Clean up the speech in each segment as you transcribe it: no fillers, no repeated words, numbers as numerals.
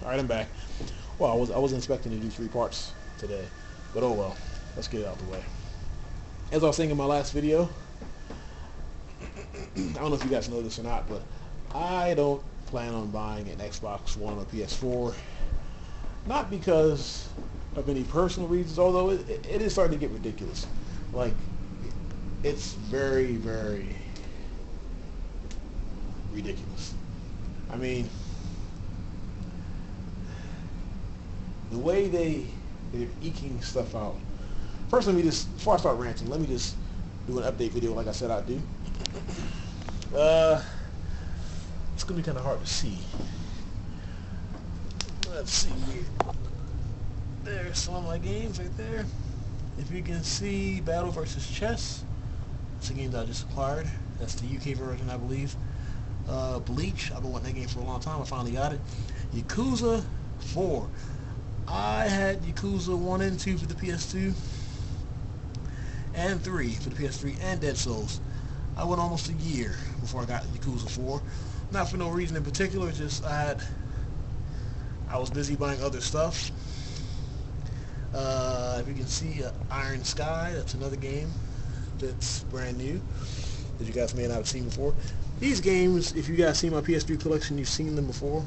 Alright, I'm back. Well, I wasn't expecting to do 3 parts today, but oh well. Let's get it out the way. As I was saying in my last video, I don't know if you guys know this or not, but I don't plan on buying an Xbox One or PS4. Not because of any personal reasons, although it is starting to get ridiculous. Like, it's very, very ridiculous. I mean, the way they're eking stuff out. First, let me just, before I start ranting, let me just do an update video like I said I'd do. It's going to be kind of hard to see. Let's see here. There's some of my games right there. If you can see Battle vs. Chess, it's a game that I just acquired. That's the UK version, I believe. Bleach, I've been wanting that game for a long time. I finally got it. Yakuza 4. I had Yakuza 1 and 2 for the PS2 and 3 for the PS3 and Dead Souls. I went almost a year before I got Yakuza 4. Not for no reason in particular, just I was busy buying other stuff. If you can see Iron Sky, that's another game that's brand new that you guys may not have seen before. These games, if you guys see my PS3 collection, you've seen them before.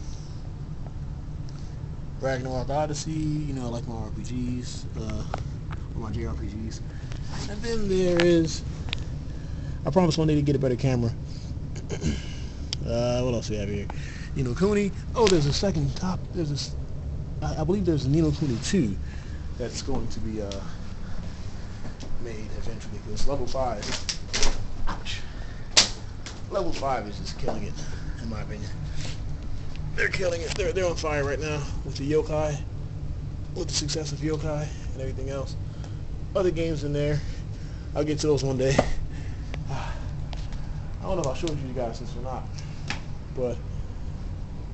Ragnarok Odyssey, you know, I like my RPGs, or my JRPGs. And then there is, I promise one day to get a better camera. What else do we have here? Ni no Kuni. Oh, there's a second top. There's this. I believe there's a Ni no Kuni 2 that's going to be made eventually, because level 5. Ouch. Level 5 is just killing it, in my opinion. They're killing it. They're on fire right now with the yokai, with the success of yokai and everything else. Other games in there. I'll get to those one day. I don't know if I showed you guys this or not, but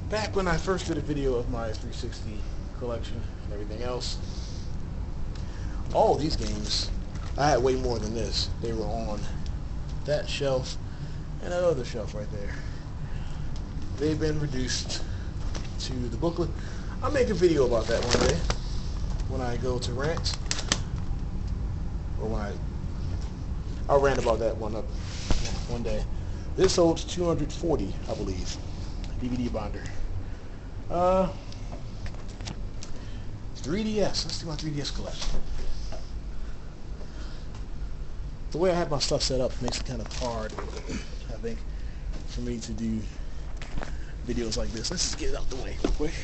back when I first did a video of my 360 collection and everything else, all these games, I had way more than this. They were on that shelf and that other shelf right there. They've been reduced to the booklet. I'll make a video about that one day when I go to rant, or when I'll rant about that one day. This holds 240, I believe, DVD binder. 3DS. Let's do my 3DS collection. The way I have my stuff set up makes it kind of hard, I think, for me to do videos like this. Let's just get it out the way real quick.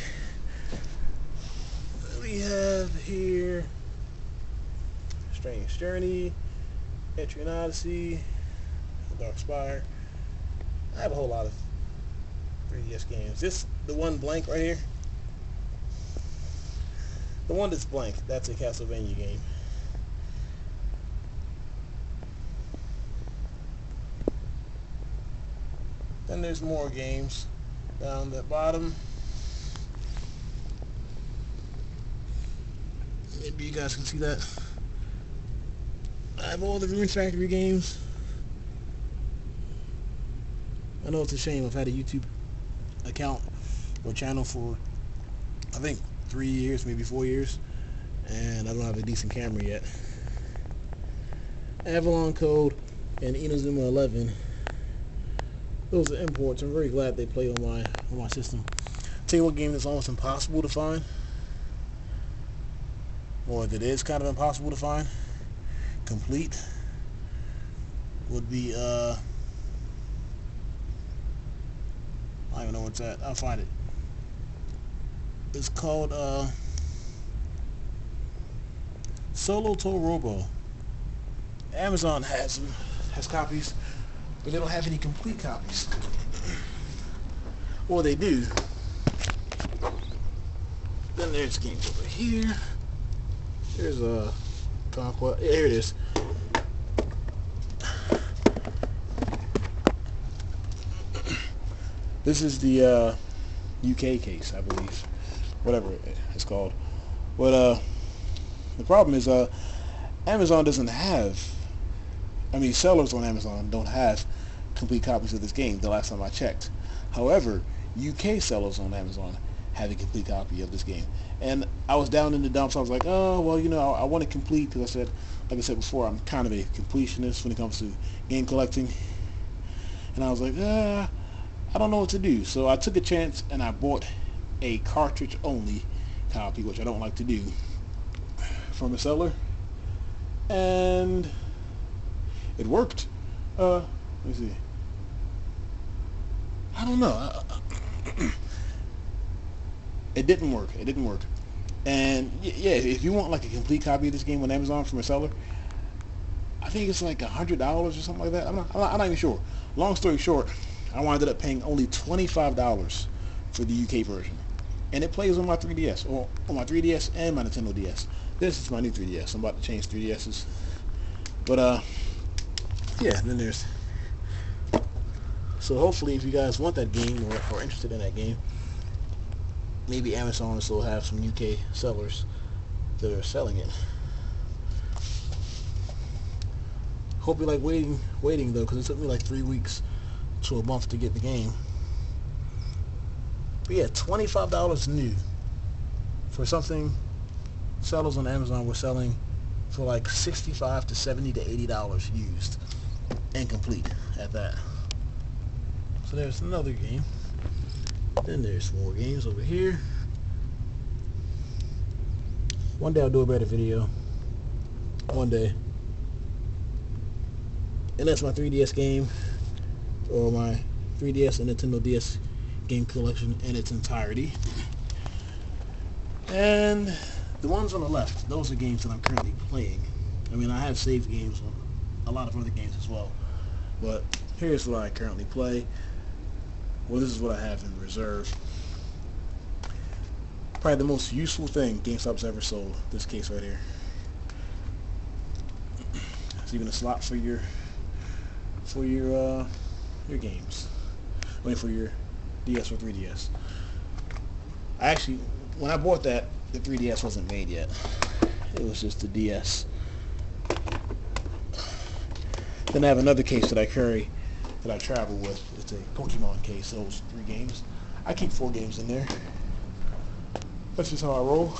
We have here Strange Journey, Etrian Odyssey, Dark Spire. I have a whole lot of 3DS games. The one blank right here. The one that's blank, that's a Castlevania game. Then there's more games down the bottom. Maybe you guys can see that. I have all the Rune Factory games. I know it's a shame. I've had a YouTube account or channel for, I think, 3 years, maybe 4 years, and I don't have a decent camera yet. Avalon Code and Inazuma 11. Those are imports. I'm very glad they play on my system. Tell you what game that's almost impossible to find, or that is kind of impossible to find, complete, would be I don't even know what's that. I'll find it. It's called Solo To Robo. Amazon has copies, but they don't have any complete copies. Or they do. Then there's games over here. There's a Conquest. Here it is. This is the UK case, I believe, whatever it's called. But the problem is Amazon doesn't have, sellers on Amazon don't have complete copies of this game the last time I checked. However, UK sellers on Amazon have a complete copy of this game. And I was down in the dumps. I was like, oh well, you know, I want to complete, because like I said before, I'm kind of a completionist when it comes to game collecting. And I was like, I don't know what to do. So I took a chance and I bought a cartridge only copy, which I don't like to do, from a seller, and it worked. Let me see. I don't know. It didn't work. It didn't work. And yeah, if you want like a complete copy of this game on Amazon from a seller, I think it's like $100 or something like that. I'm not even sure. Long story short, I wound up paying only $25 for the UK version, and it plays on my 3DS, or on my 3DS and my Nintendo DS. This is my new 3DS. I'm about to change 3DSs, but yeah. Then there's. So hopefully, if you guys want that game or interested in that game, maybe Amazon will still have some UK sellers that are selling it. Hope you like waiting though, because it took me like 3 weeks to a month to get the game. But yeah, $25 new for something sellers on Amazon were selling for like $65 to $70 to $80 used and complete at that. So there's another game. Then there's more games over here. One day I'll do a better video. One day. And that's my 3DS game, or my 3DS and Nintendo DS game collection in its entirety. And the ones on the left, those are games that I'm currently playing. I mean, I have saved games on a lot of other games as well, but here's what I currently play. Well, this is what I have in reserve. Probably the most useful thing GameStop's ever sold, this case right here. It's even a slot for your games. I mean, for your DS or 3DS. I actually, when I bought that, the 3DS wasn't made yet. It was just the DS. Then I have another case that I carry, that I travel with. It's a Pokemon case. Those 3 games. I keep 4 games in there. That's just how I roll.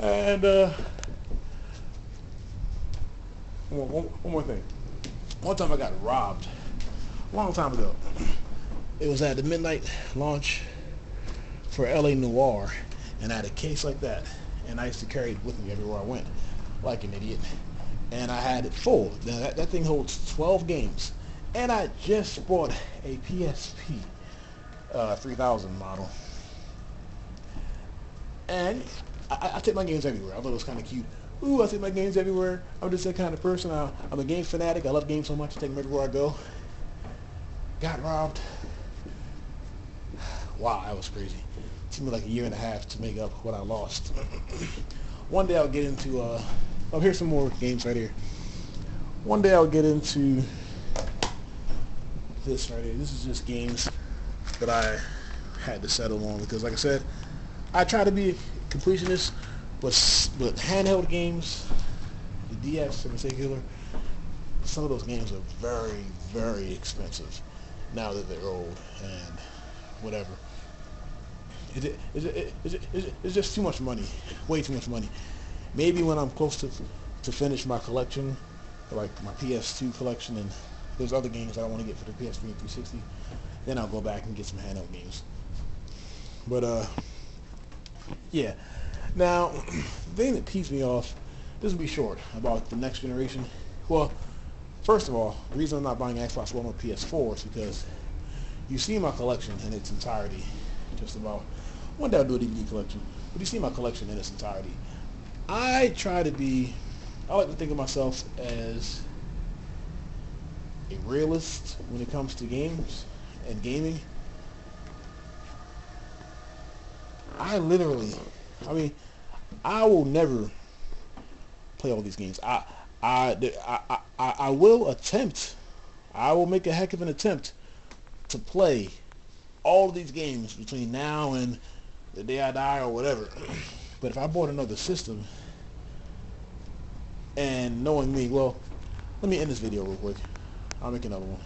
And one more thing. One time I got robbed. A long time ago. It was at the midnight launch for LA Noire, and I had a case like that, and I used to carry it with me everywhere I went, like an idiot. And I had it full. Now that thing holds 12 games, and I just bought a PSP 3000 model, and I take my games everywhere. I thought it was kind of cute. Ooh, I take my games everywhere. I'm just that kind of person. I'm a game fanatic. I love games so much. I take them everywhere I go. Got robbed. Wow, that was crazy. It took me like a year and a half to make up what I lost. One day I'll get into, oh, here's some more games right here. One day I'll get into this right here. This is just games that I had to settle on, because like I said, I try to be a completionist, but handheld games, the DS in particular, some of those games are very, very expensive now that they're old and whatever. It's just too much money, way too much money. Maybe when I'm close to finish my collection, like my PS2 collection, and there's other games I want to get for the PS3 and 360, then I'll go back and get some handheld games. But yeah. Now, the thing that pees me off, this will be short, about the next generation. Well, first of all, the reason I'm not buying Xbox One or PS4 is because you see my collection in its entirety, just about. One day I'll do a DVD collection, but you see my collection in its entirety. I like to think of myself as a realist when it comes to games and gaming. I will never play all these games. I will attempt. I will make a heck of an attempt to play all of these games between now and the day I die or whatever. But if I bought another system, and knowing me, well, let me end this video real quick. I'll make another one.